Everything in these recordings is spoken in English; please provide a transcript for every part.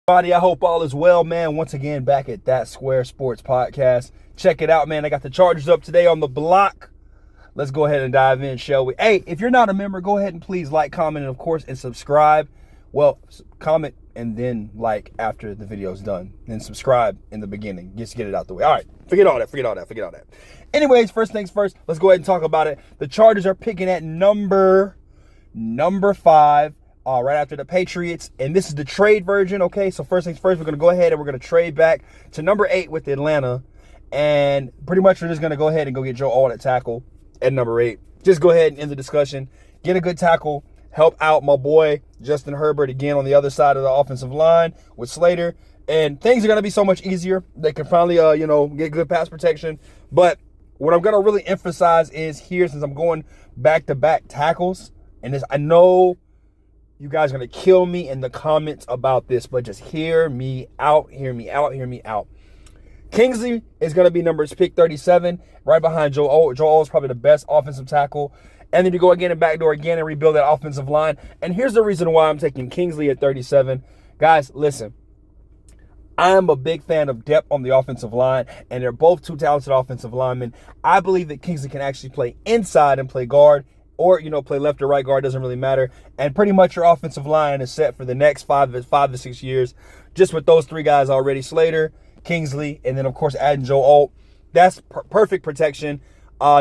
Everybody, I hope all is well, man. Once again, back at That Square Sports Podcast. Check it out, man. I got the Chargers up today on the block. Let's go ahead and dive in, shall we? Hey, if you're not a member, go ahead and please like, comment, and of course, and subscribe. Well, comment and then like after the video's done. Then subscribe in the beginning. Just get it out the way. All right, forget all that. Anyways, first things first, let's go ahead and talk about it. The Chargers are picking at number 5. Right after the Patriots, and this is the trade version, okay? So first things first, we're going to go ahead and we're going to trade back to number 8 with Atlanta, and pretty much we're just going to go ahead and go get Joe Alt at tackle at number 8. Just go ahead and end the discussion, get a good tackle, help out my boy Justin Herbert again on the other side of the offensive line with Slater, and things are going to be so much easier. They can finally, get good pass protection, but what I'm going to really emphasize is here, since I'm going back-to-back tackles, and this, I know you guys are going to kill me in the comments about this, but just hear me out. Kingsley is going to be pick 37, right behind Joe Alt. Joe Alt is probably the best offensive tackle. And then you go again and backdoor again and rebuild that offensive line. And here's the reason why I'm taking Kingsley at 37. Guys, listen. I'm a big fan of depth on the offensive line, and they're both two talented offensive linemen. I believe that Kingsley can actually play inside and play guard, or, play left or right guard, doesn't really matter. And pretty much your offensive line is set for the next 5 to 6 years, just with those 3 guys already, Slater, Kingsley, and then, of course, adding Joe Alt. That's perfect protection.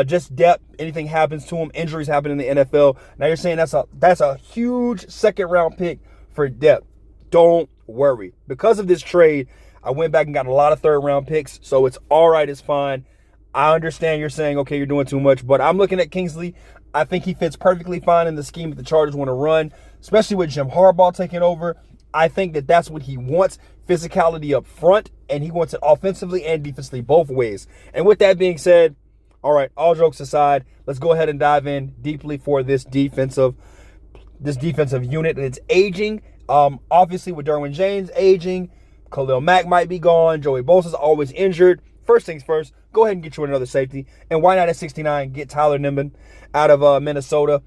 Just depth. Anything happens to him, injuries happen in the NFL. Now you're saying that's a huge second-round pick for depth. Don't worry. Because of this trade, I went back and got a lot of third-round picks, so it's all right, it's fine. I understand you're saying, okay, you're doing too much, but I'm looking at Kingsley. I think he fits perfectly fine in the scheme that the Chargers want to run, especially with Jim Harbaugh taking over. I think that that's what he wants, physicality up front, and he wants it offensively and defensively, both ways. And with that being said, all right, all jokes aside, let's go ahead and dive in deeply for this defensive unit. And it's aging. Obviously, with Derwin James aging, Khalil Mack might be gone. Joey Bosa's always injured. First things first, go ahead and get you another safety. And why not at 69, get Tyler Nimbin out of Minnesota.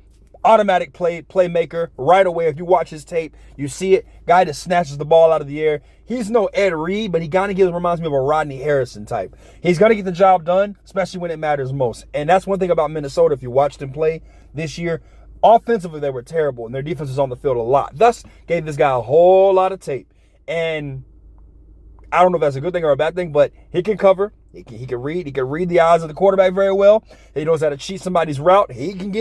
Automatic playmaker right away. If you watch his tape, you see it. Guy that snatches the ball out of the air. He's no Ed Reed, but he kind of reminds me of a Rodney Harrison type. He's going to get the job done, especially when it matters most. And that's one thing about Minnesota. If you watched them play this year, offensively they were terrible, and their defense was on the field a lot. Thus, gave this guy a whole lot of tape. And I don't know if that's a good thing or a bad thing, but he can cover. He can read. He can read the eyes of the quarterback very well. He knows how to cheat somebody's route. He can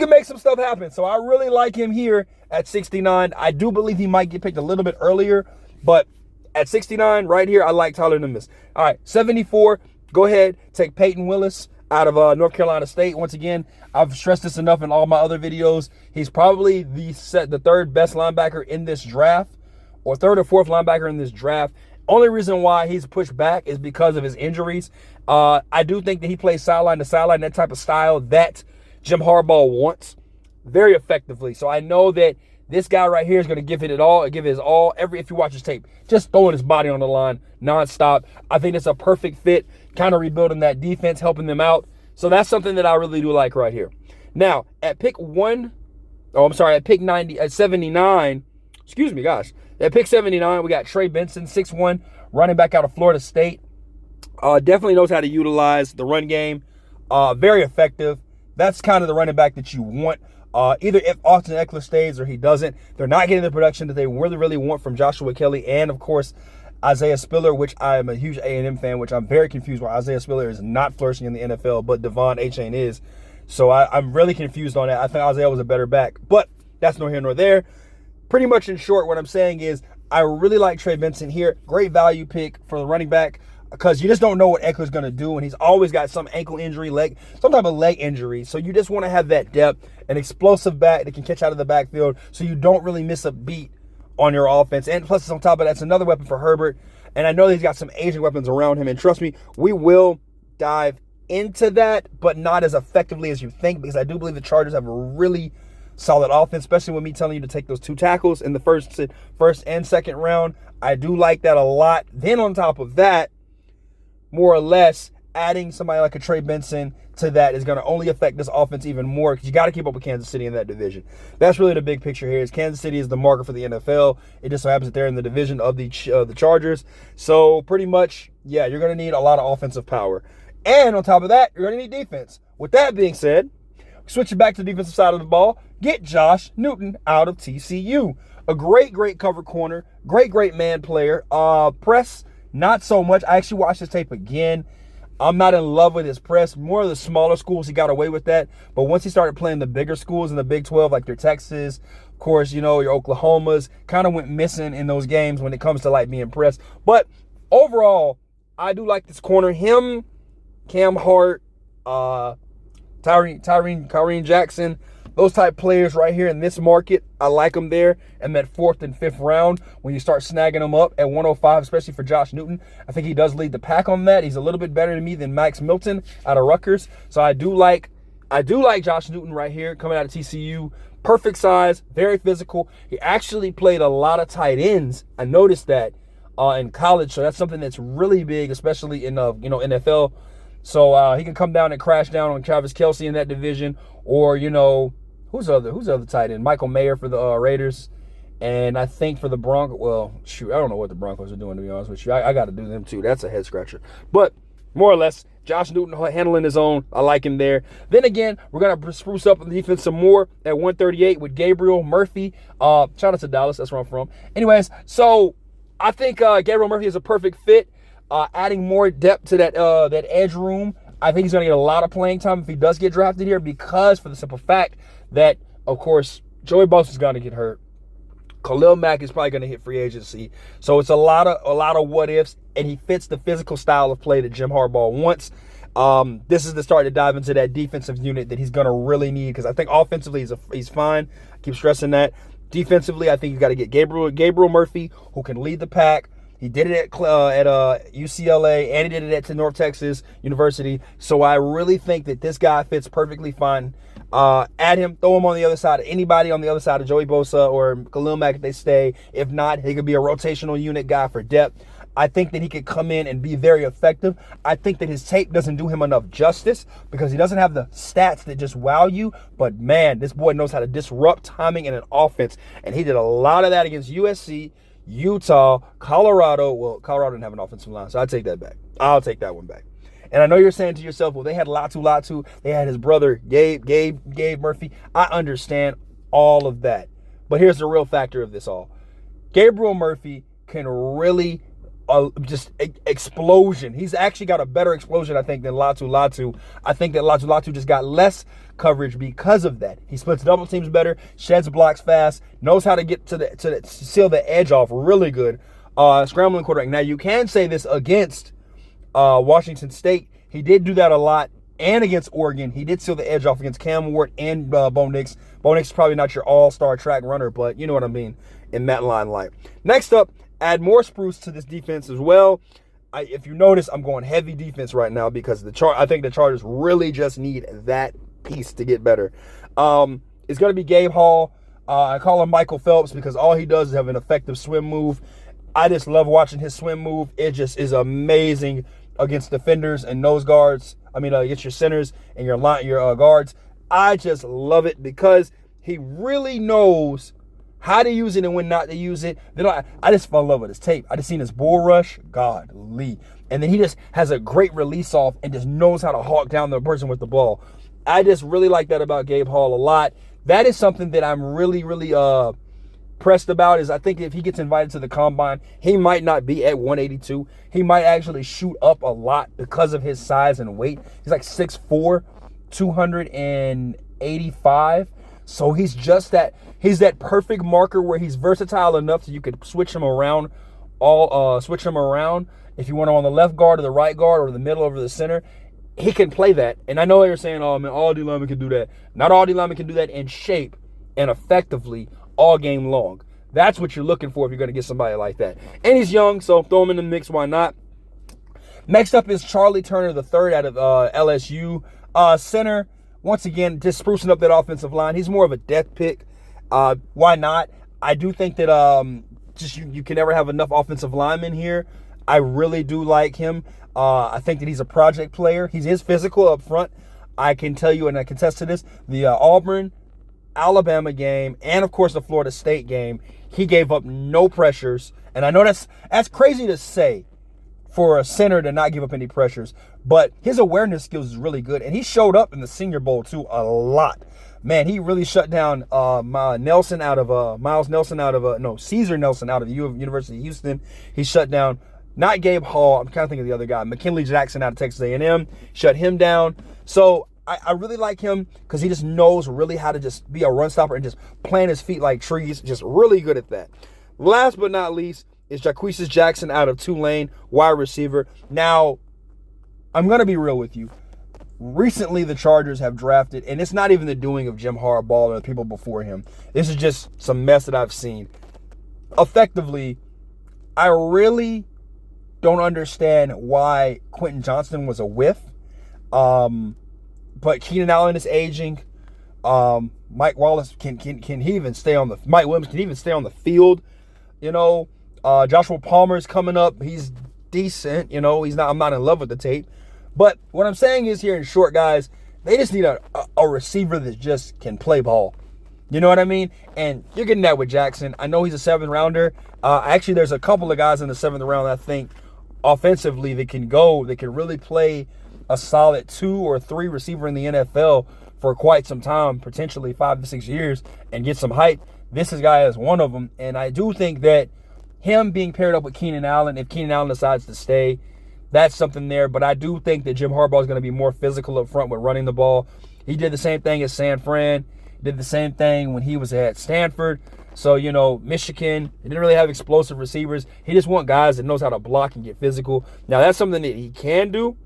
make some stuff happen. So I really like him here at 69. I do believe he might get picked a little bit earlier, but at 69 right here, I like Tyler Nimbus. All right, 74. Go ahead, take Peyton Willis out of North Carolina State. Once again, I've stressed this enough in all my other videos. He's probably the 3rd best linebacker in this draft, or 3rd or 4th linebacker in this draft. Only reason why he's pushed back is because of his injuries. I do think that he plays sideline to sideline, that type of style that Jim Harbaugh wants very effectively. So I know that this guy right here is going to give it all, if you watch his tape, just throwing his body on the line nonstop. I think it's a perfect fit, kind of rebuilding that defense, helping them out. So that's something that I really do like right here. Now, at pick 79, at pick 79, we got Trey Benson, 6'1", running back out of Florida State. Definitely knows how to utilize the run game. Very effective. That's kind of the running back that you want. Either if Austin Eckler stays or he doesn't, they're not getting the production that they really, really want from Joshua Kelly and, of course, Isaiah Spiller, which I am a huge A&M fan, which I'm very confused why Isaiah Spiller is not flourishing in the NFL, but Devon Achane is. So I'm really confused on that. I think Isaiah was a better back, but that's nor here nor there. Pretty much in short, what I'm saying is I really like Trey Benson here. Great value pick for the running back because you just don't know what Eckler's going to do, and he's always got some ankle injury, some type of leg injury. So you just want to have that depth, an explosive back that can catch out of the backfield so you don't really miss a beat on your offense. And plus, on top of that, it's another weapon for Herbert. And I know he's got some aging weapons around him. And trust me, we will dive into that, but not as effectively as you think, because I do believe the Chargers have a really solid offense, especially with me telling you to take those 2 tackles in the first and second round. I do like that a lot. Then on top of that, more or less, adding somebody like a Trey Benson to that is going to only affect this offense even more because you got to keep up with Kansas City in that division. That's really the big picture here. Is Kansas City is the marker for the NFL. It just so happens that they're in the division of the Chargers. So pretty much, yeah, you're going to need a lot of offensive power. And on top of that, you're going to need defense. With that being said, switching back to the defensive side of the ball, get Josh Newton out of TCU. A great cover corner, great man player. Press, not so much. I actually watched his tape again. I'm not in love with his press. More of the smaller schools, he got away with that. But once he started playing the bigger schools in the Big 12, like your Texas, of course, your Oklahomas, kind of went missing in those games when it comes to like being pressed. But overall, I do like this corner. Him, Cam Hart, Tyreen Jackson, those type players right here in this market, I like them there. And that 4th and 5th round, when you start snagging them up at 105, especially for Josh Newton, I think he does lead the pack on that. He's a little bit better to me than Max Milton out of Rutgers. So I do like Josh Newton right here coming out of TCU. Perfect size, very physical. He actually played a lot of tight ends. I noticed that in college. So that's something that's really big, especially in NFL. So he can come down and crash down on Travis Kelce in that division, or who's the other tight end? Michael Mayer for the Raiders, and I think for the Broncos. Well, shoot, I don't know what the Broncos are doing, to be honest with you. I got to do them too. That's a head scratcher. But more or less, Josh Newton handling his own. I like him there. Then again, we're gonna spruce up the defense some more at 138 with Gabriel Murphy. Shout out to Dallas. That's where I'm from. Anyways, so I think Gabriel Murphy is a perfect fit. Adding more depth to that edge room. I think he's going to get a lot of playing time if he does get drafted here, because for the simple fact that, of course, Joey Bosa's going to get hurt. Khalil Mack is probably going to hit free agency. So it's a lot of what ifs, and he fits the physical style of play that Jim Harbaugh wants. This is the start to dive into that defensive unit that he's going to really need, because I think offensively he's fine. I keep stressing that. Defensively, I think you got to get Gabriel Murphy, who can lead the pack. He did it at UCLA, and he did it at North Texas University. So I really think that this guy fits perfectly fine. Add him, throw him on the other side of anybody on the other side of Joey Bosa or Khalil Mack if they stay. If not, he could be a rotational unit guy for depth. I think that he could come in and be very effective. I think that his tape doesn't do him enough justice because he doesn't have the stats that just wow you. But, man, this boy knows how to disrupt timing in an offense. And he did a lot of that against USC, Utah, Colorado. Well, Colorado didn't have an offensive line, so I take that back. I'll take that one back. And I know you're saying to yourself, well, they had Latu. They had his brother, Gabe Murphy. I understand all of that. But here's the real factor of this all. Gabriel Murphy can really just explosion. He's actually got a better explosion, I think, than Latu. I think that Latu just got less coverage because of that. He splits double teams better, sheds blocks fast, knows how to get to seal the edge off really good. Scrambling quarterback. Now, you can say this against Washington State. He did do that a lot. And against Oregon, he did seal the edge off against Cam Ward and Bo Nix. Bo Nix is probably not your all-star track runner, but you know what I mean in that line light. Next up, add more spruce to this defense as well. If you notice, I'm going heavy defense right now because I think the Chargers really just need that piece to get better. It's going to be Gabe Hall. I call him Michael Phelps because all he does is have an effective swim move. I just love watching his swim move. It just is amazing against defenders and nose guards. Against your centers and your guards. I just love it because he really knows how to use it and when not to use it. I just fell in love with his tape. I just seen his bull rush. Godly. And then he just has a great release off and just knows how to hawk down the person with the ball. I just really like that about Gabe Hall a lot. That is something that I'm really pressed about, is I think if he gets invited to the combine, he might not be at 182. He might actually shoot up a lot because of his size and weight. He's like 6'4", 285. So he's that perfect marker where he's versatile enough so you could switch him around if you want him on the left guard or the right guard or the middle over the center. He can play that. And I know you're saying, oh man, all D linemen can do that. Not all D linemen can do that in shape and effectively all game long. That's what you're looking for if you're going to get somebody like that. And he's young, so throw him in the mix. Why not? Next up is Charlie Turner III out of LSU. Center, once again, just sprucing up that offensive line. He's more of a depth pick. Why not? I do think that you can never have enough offensive linemen here. I really do like him. I think that he's a project player. He is physical up front. I can tell you, and I can attest to this, the Auburn, Alabama game, and of course the Florida State game, he gave up no pressures. And I know that's crazy to say for a center to not give up any pressures, but his awareness skills is really good. And he showed up in the Senior Bowl too a lot. Man, he really shut down Caesar Nelson out of the University of Houston. He shut down not Gabe Hall. I'm kind of thinking of the other guy, McKinley Jackson out of Texas A&M. Shut him down. So I really like him because he just knows really how to just be a run stopper and just plant his feet like trees. Just really good at that. Last but not least is Ja'Quees Jackson out of Tulane, wide receiver. Now, I'm going to be real with you. Recently, the Chargers have drafted, and it's not even the doing of Jim Harbaugh or the people before him. This is just some mess that I've seen. Effectively, I really don't understand why Quentin Johnston was a whiff. But Keenan Allen is aging. Mike Wallace can he even stay on the Mike Williams can even stay on the field. You know, Joshua Palmer is coming up. He's decent. You know, I'm not in love with the tape. But what I'm saying is here in short, guys, they just need a receiver that just can play ball. You know what I mean? And you're getting that with Jackson. I know he's a 7th rounder. Actually, there's a couple of guys in the 7th round I think offensively that can really play a solid 2 or 3 receiver in the NFL for quite some time, potentially 5 to 6 years, and get some hype. This guy is one of them. And I do think that him being paired up with Keenan Allen, if Keenan Allen decides to stay, that's something there. But I do think that Jim Harbaugh is going to be more physical up front with running the ball. He did the same thing at San Fran. Did the same thing when he was at Stanford. So, you know, Michigan, he didn't really have explosive receivers. He just want guys that knows how to block and get physical. Now, that's something that he can do.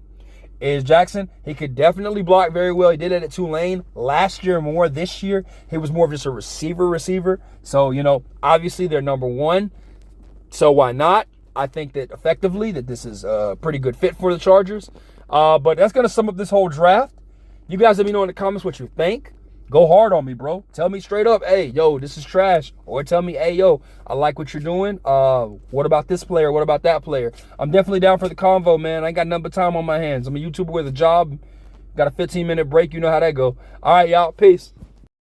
Is Jackson. He could definitely block very well. He did it at Tulane last year more. This year, he was more of just a receiver. So, you know, obviously they're number 1. So why not? I think that effectively that this is a pretty good fit for the Chargers. But that's going to sum up this whole draft. You guys let me know in the comments what you think. Go hard on me, bro. Tell me straight up, hey, yo, this is trash. Or tell me, hey, yo, I like what you're doing. What about this player? What about that player? I'm definitely down for the convo, man. I ain't got nothing but time on my hands. I'm a YouTuber with a job. Got a 15-minute break. You know how that go. All right, y'all. Peace.